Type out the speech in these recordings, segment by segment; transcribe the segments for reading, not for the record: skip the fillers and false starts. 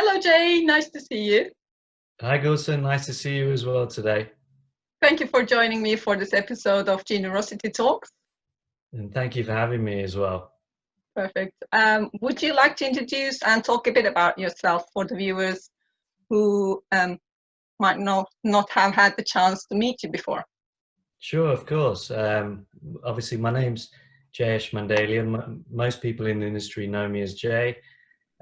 Hello, Jay. Nice to see you. Hi, Gulsun. Nice to see you as well today. Thank you for joining me for this episode of Generosity Talks. And thank you for having me as well. Perfect. Would you like to introduce and talk a bit about yourself for the viewers who might not have had the chance to meet you before? Sure, of course. Obviously, my name's Jayesh Mandalia. Most people in the industry know me as Jay.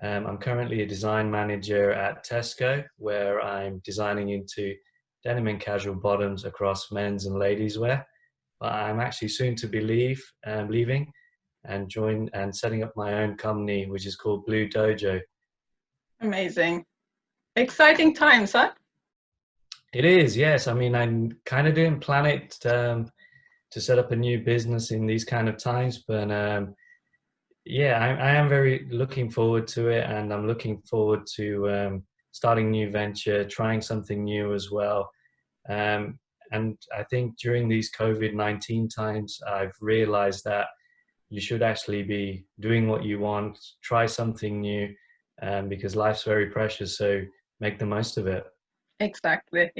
I'm currently a design manager at Tesco, where I'm designing into denim and casual bottoms across men's and ladies wear. But I'm actually soon to be leaving and setting up my own company, which is called Blue Dojo. Amazing. Exciting times, huh? It is, yes. I mean, I kind of didn't plan it to set up a new business in these kind of times, but yeah, I am very looking forward to it, and I'm looking forward to starting a new venture, trying something new as well. Um, and I think during these COVID-19 times, I've realized that you should actually be doing what you want, try something new, because life's very precious, so make the most of it. Exactly.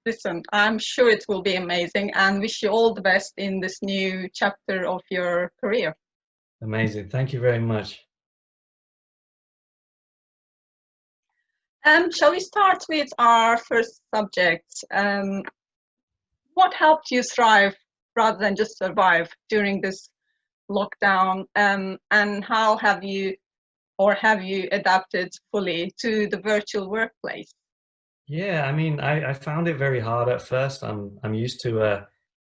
Listen, I'm sure it will be amazing and wish you all the best in this new chapter of your career. Amazing. Thank you very much. Shall we start with our first subject? What helped you thrive rather than just survive during this lockdown? And how have you adapted fully to the virtual workplace? Yeah, I mean, I found it very hard at first. I'm used to a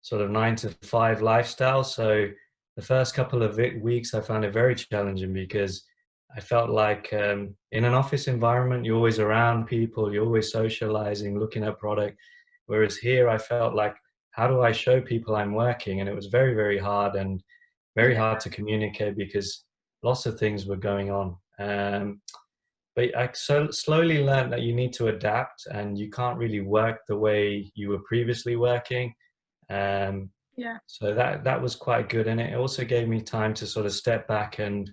sort of 9 to 5 lifestyle, so the first couple of weeks I found it very challenging because I felt like in an office environment you're always around people, you're always socializing, looking at product, whereas here I felt like how do I show people I'm working, and it was very hard and very Yeah. hard to communicate because lots of things were going on. But I so slowly learned that you need to adapt and you can't really work the way you were previously working. Um, Yeah. so that was quite good, and it also gave me time to sort of step back and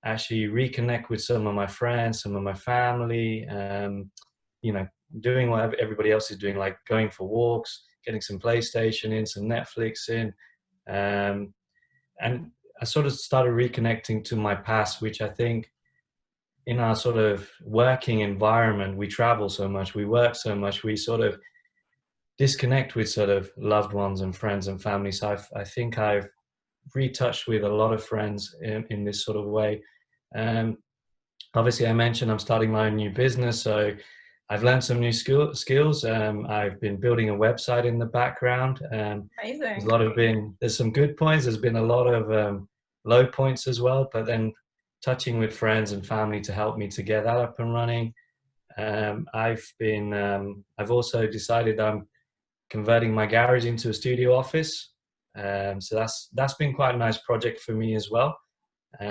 actually reconnect with some of my friends, some of my family. You know, doing what everybody else is doing, like going for walks, getting some PlayStation in, some Netflix in, um, and I sort of started reconnecting to my past, which I think in our sort of working environment, we travel so much, we work so much, we sort of disconnect with sort of loved ones and friends and family. So I think I've retouched with a lot of friends in this sort of way. Um, Obviously, I mentioned I'm starting my own new business, so I've learned some new skills. I've been building a website in the background. Amazing. There's some good points. There's been a lot of low points as well, but then touching with friends and family to help me to get that up and running. I've also decided I'm converting my garage into a studio office. So that's been quite a nice project for me as well. So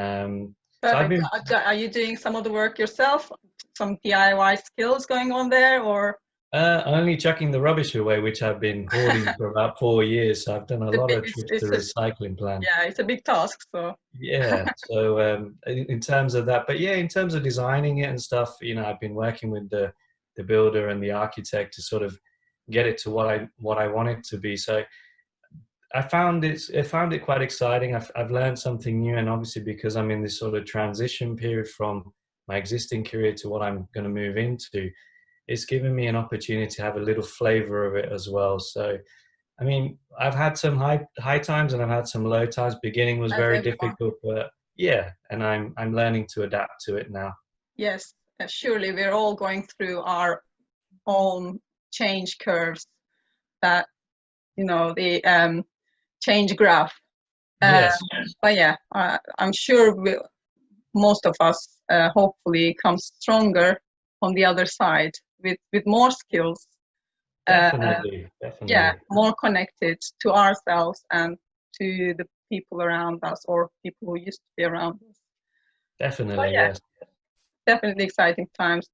I've Perfect. been Are you doing some of the work yourself? Some DIY skills going on there, or only chucking the rubbish away, which I've been hoarding for about 4 years. So I've done a lot of trips to recycling plant. yeah, it's a big task. So Yeah. So in terms of that, but yeah, in terms of designing it and stuff, I've been working with the builder and the architect to sort of get it to what I want it to be. So I found it quite exciting. I've learned something new, and obviously because I'm in this sort of transition period from my existing career to what I'm going to move into, it's given me an opportunity to have a little flavor of it as well. So, I mean, I've had some high times and I've had some low times. Beginning was as very everyone, difficult, but yeah, and I'm learning to adapt to it now. yes, surely we're all going through our own change curves. That the change graph. Um, Yes, but yeah, I'm sure most of us hopefully come stronger on the other side with more skills. Uh, yeah, definitely. more connected to ourselves and to the people around us or people who used to be around us. So Definitely, yeah, yes. definitely exciting times.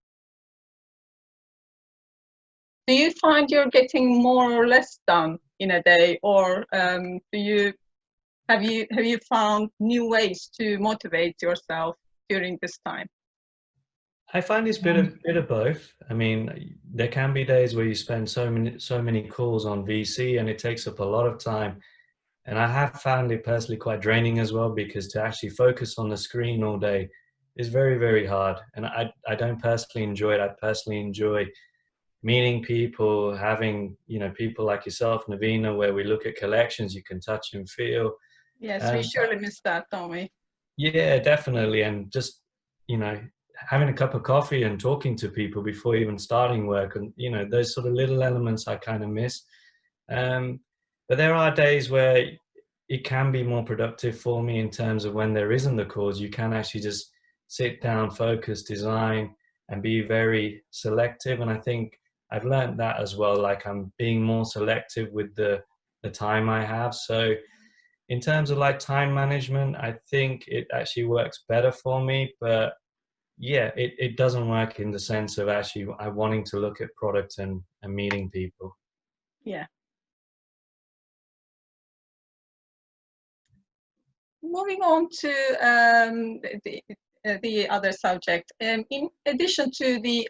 Do you find you're getting more or less done in a day, or do you have you found new ways to motivate yourself during this time? I find it's bit of both. I mean, there can be days where you spend so many calls on VC, and it takes up a lot of time. And I have found it personally quite draining as well, because to actually focus on the screen all day is very, very hard. And I don't personally enjoy it. I personally enjoy meeting people, having, people like yourself, Navina, where we look at collections, you can touch and feel. Yes, we And surely miss that, don't we? yeah, definitely. And just, you know, having a cup of coffee and talking to people before even starting work, and, those sort of little elements I kind of miss. Um, but there are days where it can be more productive for me in terms of when there isn't the calls. You can actually just sit down, focus, design, and be very selective. And I think I've learned that as well. Like, I'm being more selective with the time I have. So in terms of like time management, I think it actually works better for me. But yeah, it doesn't work in the sense of actually I wanting to look at product and meeting people. Yeah. Moving on to the other subject. In addition to the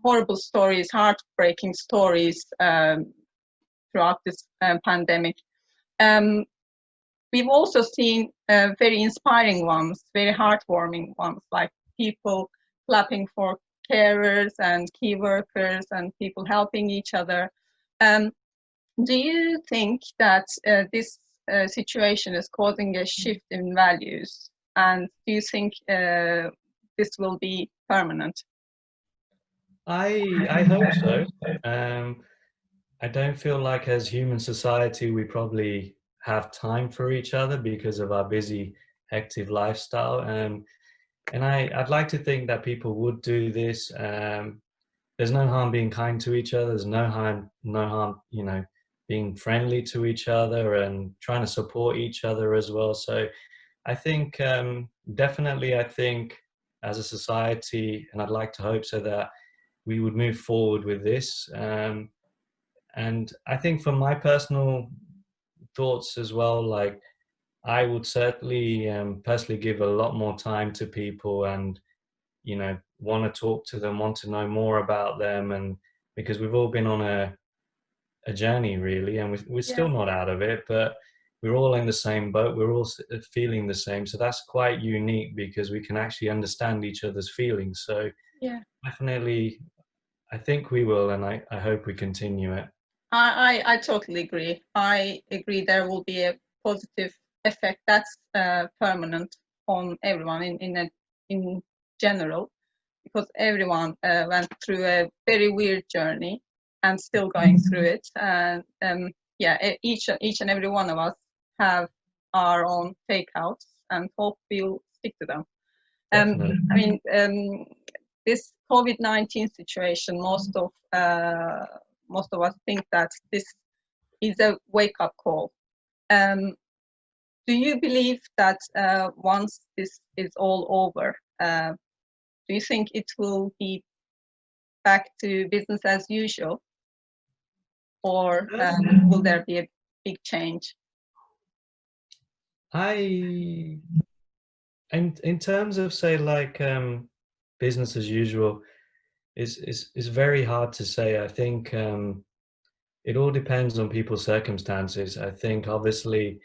horrible stories, heartbreaking stories throughout this pandemic, um, we've also seen very inspiring ones, very heartwarming ones, like people clapping for carers and key workers and people helping each other. Um, do you think that this situation is causing a shift in values? And do you think this will be permanent? I hope so. Um, I don't feel like as human society we probably have time for each other because of our busy, hectic lifestyle. And I'd like to think that people would do this. There's no harm being kind to each other. There's no harm, being friendly to each other and trying to support each other as well. So I think definitely, I think as a society, and I'd like to hope so, that we would move forward with this. And I think from my personal thoughts as well, like I would certainly personally give a lot more time to people, and want to talk to them, want to know more about them, and because we've all been on a journey really, and we're Yeah, still not out of it, but we're all in the same boat, we're all feeling the same. So that's quite unique because we can actually understand each other's feelings. So yeah. definitely, I think we will, and I hope we continue it. I totally agree. I agree there will be a positive effect that's permanent on everyone in general, because everyone went through a very weird journey and still going through it. And yeah, each and every one of us have our own takeouts, and hope we'll stick to them. Definitely. I mean, this COVID-19 situation, most of us think that this is a wake-up call. Um, do you believe that once this is all over, do you think it will be back to business as usual, or will there be a big change? I in terms of say like business as usual, is very hard to say. I think it all depends on people's circumstances. I think obviously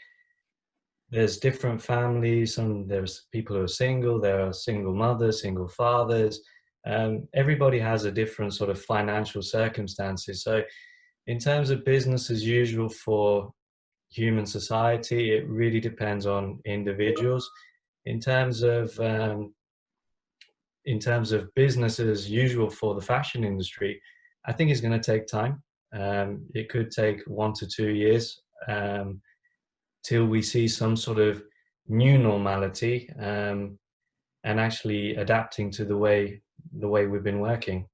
there's different families. There's people who are single. There are single mothers, single fathers. Everybody has a different sort of financial circumstances. So in terms of business as usual for human society, it really depends on individuals. In terms of business as usual for the fashion industry, I think it's going to take time. It could take 1 to 2 years till we see some sort of new normality, and actually adapting to the way we've been working.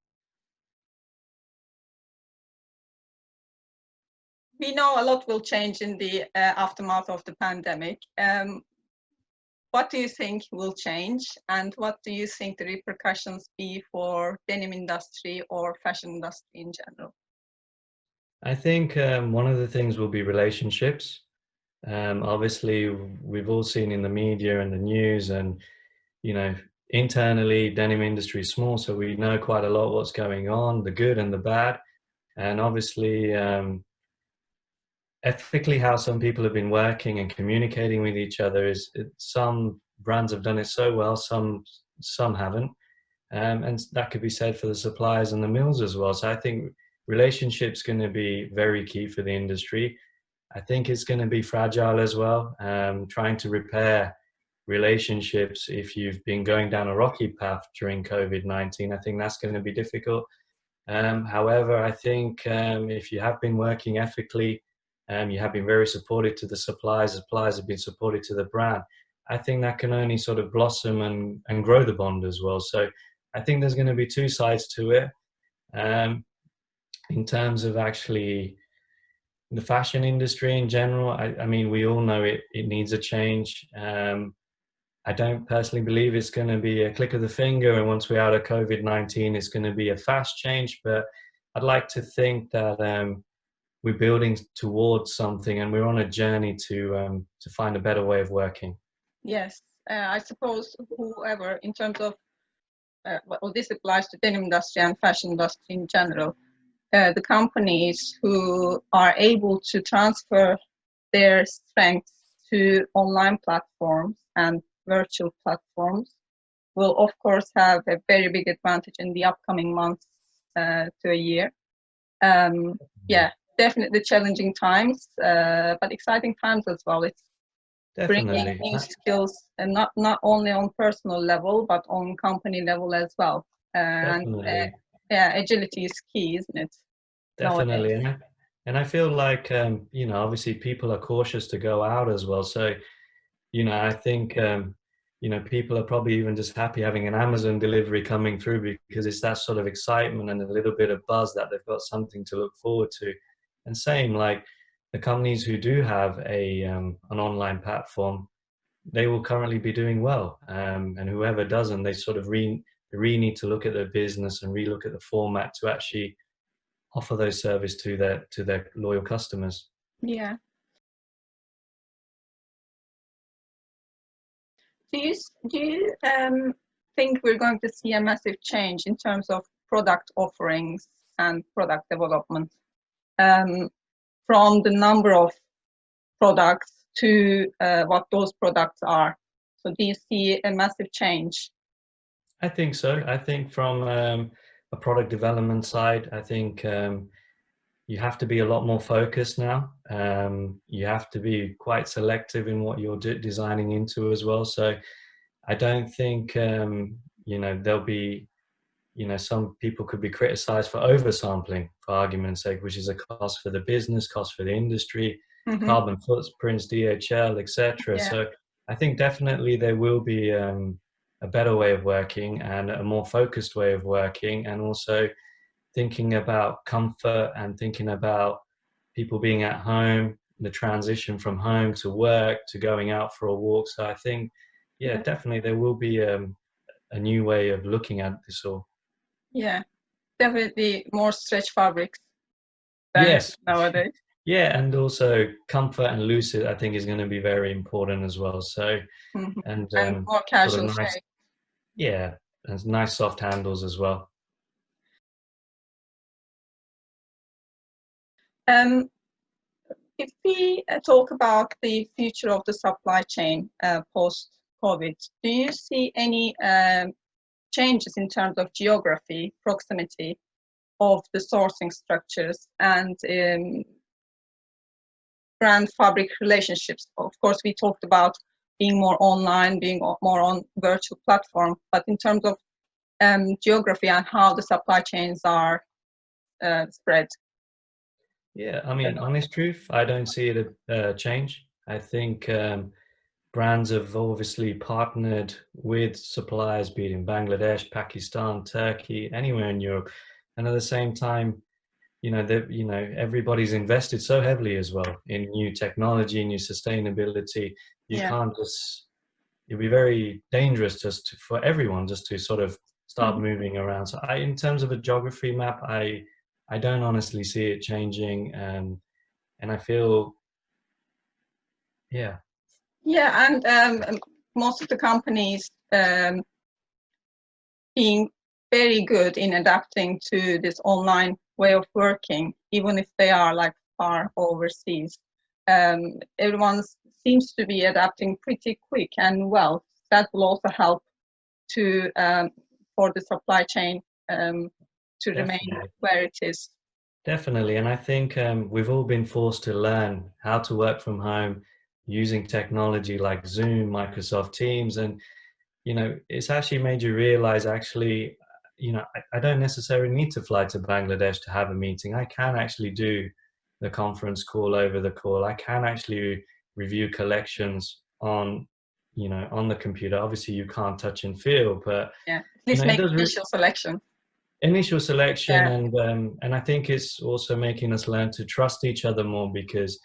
We know a lot will change in the aftermath of the pandemic. What do you think will change, and what do you think the repercussions be for denim industry or fashion industry in general? I think one of the things will be relationships. Obviously, we've all seen in the media and the news, and you know, internally, denim industry is small, so we know quite a lot what's going on, the good and the bad. And obviously, ethically, how some people have been working and communicating with each other is some brands have done it so well, some haven't. And that could be said for the suppliers and the mills as well. So I think relationships going to be very key for the industry. I think it's going to be fragile as well. Trying to repair relationships if you've been going down a rocky path during COVID-19, I think that's going to be difficult. However, I think if you have been working ethically, you have been very supportive to the suppliers have been supportive to the brand, I think that can only sort of blossom and grow the bond as well. So I think there's going to be two sides to it. In terms of actually the fashion industry in general, I mean, we all know it needs a change. I don't personally believe it's going to be a click of the finger and once we're out of COVID-19, it's going to be a fast change. But I'd like to think that we're building towards something and we're on a journey to find a better way of working. Yes, I suppose whoever, in terms of, well, this applies to denim industry and fashion industry in general, the companies who are able to transfer their strengths to online platforms and virtual platforms will of course have a very big advantage in the upcoming months to a year. Yeah, definitely challenging times, but exciting times as well. It's Definitely. bringing new skills, and not only on personal level but on company level as well. Definitely. Yeah, agility is key, isn't it? Definitely. Nowadays. And I feel like, you know, obviously people are cautious to go out as well. So, you know, I think, you know, people are probably even just happy having an Amazon delivery coming through because it's that sort of excitement and a little bit of buzz that they've got something to look forward to. And same, like the companies who do have an online platform, they will currently be doing well. And whoever doesn't, they sort of really need to look at their business and relook at the format to actually offer those service to their loyal customers. Yeah. Do you think we're going to see a massive change in terms of product offerings and product development, from the number of products to what those products are? So do you see a massive change? I think so. I think from a product development side, I think you have to be a lot more focused now. You have to be quite selective in what you're designing into as well. So I don't think, you know, there'll be, you know, some people could be criticized for oversampling, for argument's sake, which is a cost for the business, cost for the industry, Mm-hmm. carbon footprints, DHL, etc. Yeah. So I think definitely there will be a better way of working and a more focused way of working, and also thinking about comfort and thinking about people being at home, the transition from home to work to going out for a walk. So I think, yeah, definitely there will be a new way of looking at this all. Yeah, definitely more stretch fabrics than Yes. nowadays. Yeah, and also comfort and lucid, I think, is going to be very important as well. So, Mm-hmm. and And more sort casual of nice, shape. yeah, and nice soft handles as well. If we talk about the future of the supply chain post-COVID, do you see any changes in terms of geography, proximity of the sourcing structures, and brand fabric relationships? Of course, we talked about being more online, being more on virtual platform, but in terms of geography and how the supply chains are spread. Yeah, I mean, honest truth, I don't see it change. I think brands have obviously partnered with suppliers, be it in Bangladesh, Pakistan, Turkey, anywhere in Europe, and at the same time, you know, everybody's invested so heavily as well in new technology, new sustainability. You Yeah. can't just, it'd be very dangerous for everyone just to sort of start Mm-hmm. moving around. So in terms of a geography map, I don't honestly see it changing, and I feel, yeah. Yeah, and most of the companies being very good in adapting to this online way of working, even if they are like far overseas. Everyone seems to be adapting pretty quick and well. That will also help to for the supply chain to remain where it is. Definitely, and I think we've all been forced to learn how to work from home using technology like Zoom, Microsoft Teams, and it's actually made you realize actually, I don't necessarily need to fly to Bangladesh to have a meeting. I can actually do the conference call over the call. I can actually review collections on, on the computer. Obviously, you can't touch and feel, but yeah, at least make initial selection. Initial selection, and I think it's also making us learn to trust each other more, because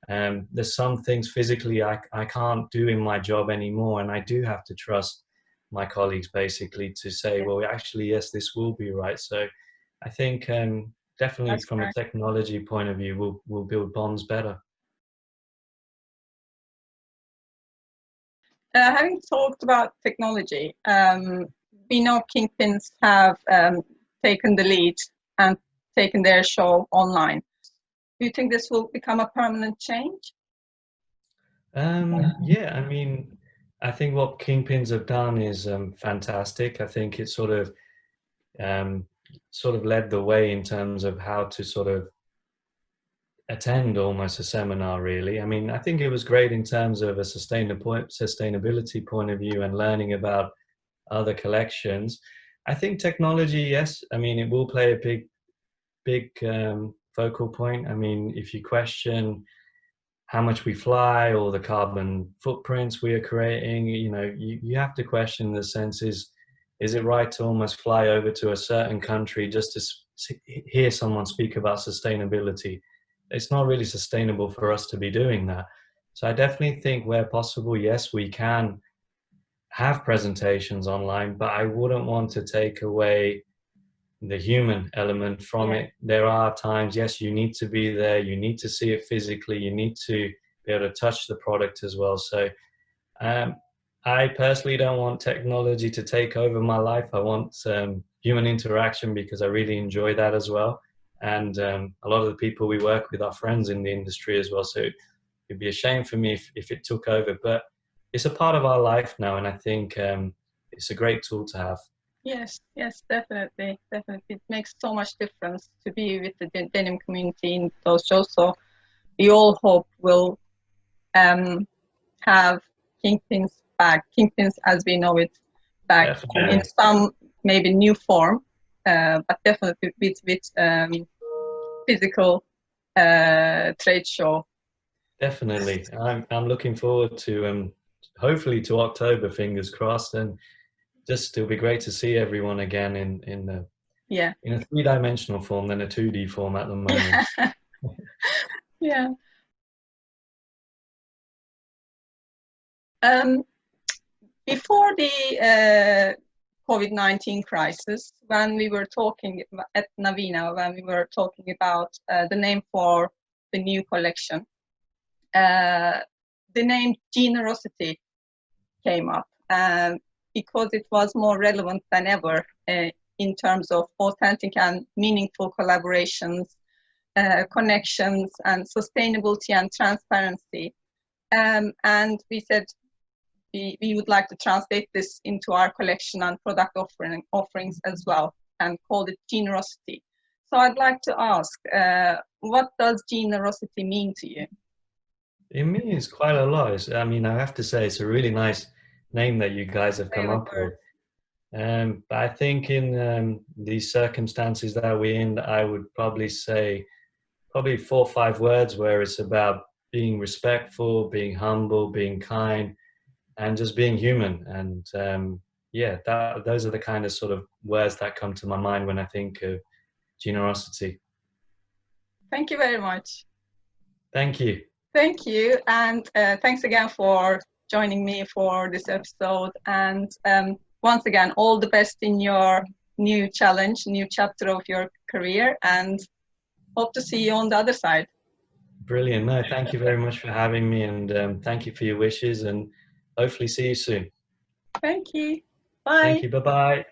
there's some things physically I can't do in my job anymore, and I do have to trust my colleagues basically to say, well, actually, yes, this will be right. So I think definitely from a technology point of view, we'll build bonds better. Having talked about technology, we know Kingpins have taken the lead and taken their show online. Do you think this will become a permanent change? Yeah, I mean, I think what Kingpins have done is fantastic. I think it sort of led the way in terms of how to sort of attend almost a seminar, really. I mean, I think it was great in terms of a sustainability point of view and learning about other collections. I think technology, yes, I mean, it will play a big focal point. I mean, if you question how much we fly or the carbon footprints we are creating, you have to question the sense, is it right to almost fly over to a certain country just to hear someone speak about sustainability? It's not really sustainable for us to be doing that. So I definitely think where possible, yes, we can have presentations online, but I wouldn't want to take away the human element from it. There are times, yes, you need to be there, you need to see it physically, you need to be able to touch the product as well. So I personally don't want technology to take over my life. I want human interaction, because I really enjoy that as well. And a lot of the people we work with are friends in the industry as well. So it'd be a shame for me if it took over, but it's a part of our life now. And I think it's a great tool to have. Yes, definitely. It makes so much difference to be with the denim community in those shows. So we all hope we'll have Kingpins back, Kingpins as we know it back in some maybe new form, but definitely with physical trade show. Definitely, I'm looking forward to hopefully to October, fingers crossed, and just it'll be great to see everyone again in a 3-dimensional form than a 2D form at the moment. Yeah. Before the COVID-19 crisis, when we were talking at Navina, when we were talking about the name for the new collection, the name generosity came up because it was more relevant than ever in terms of authentic and meaningful collaborations, connections, and sustainability and transparency. And we said we would like to translate this into our collection and product offerings as well, and call it generosity. So I'd like to ask, what does generosity mean to you? It means quite a lot. I mean, I have to say, it's a really nice name that you guys have come up with. But I think in these circumstances that we're in, I would probably say 4 or 5 words, where it's about being respectful, being humble, being kind, and just being human. And yeah, those are the kind of sort of words that come to my mind when I think of generosity. Thank you very much. Thank you. Thank you, and thanks again for joining me for this episode. And once again, all the best in your new challenge, new chapter of your career, and hope to see you on the other side. Brilliant. No, thank you very much for having me, and thank you for your wishes, and hopefully see you soon. Thank you. Bye. Thank you. Bye-bye.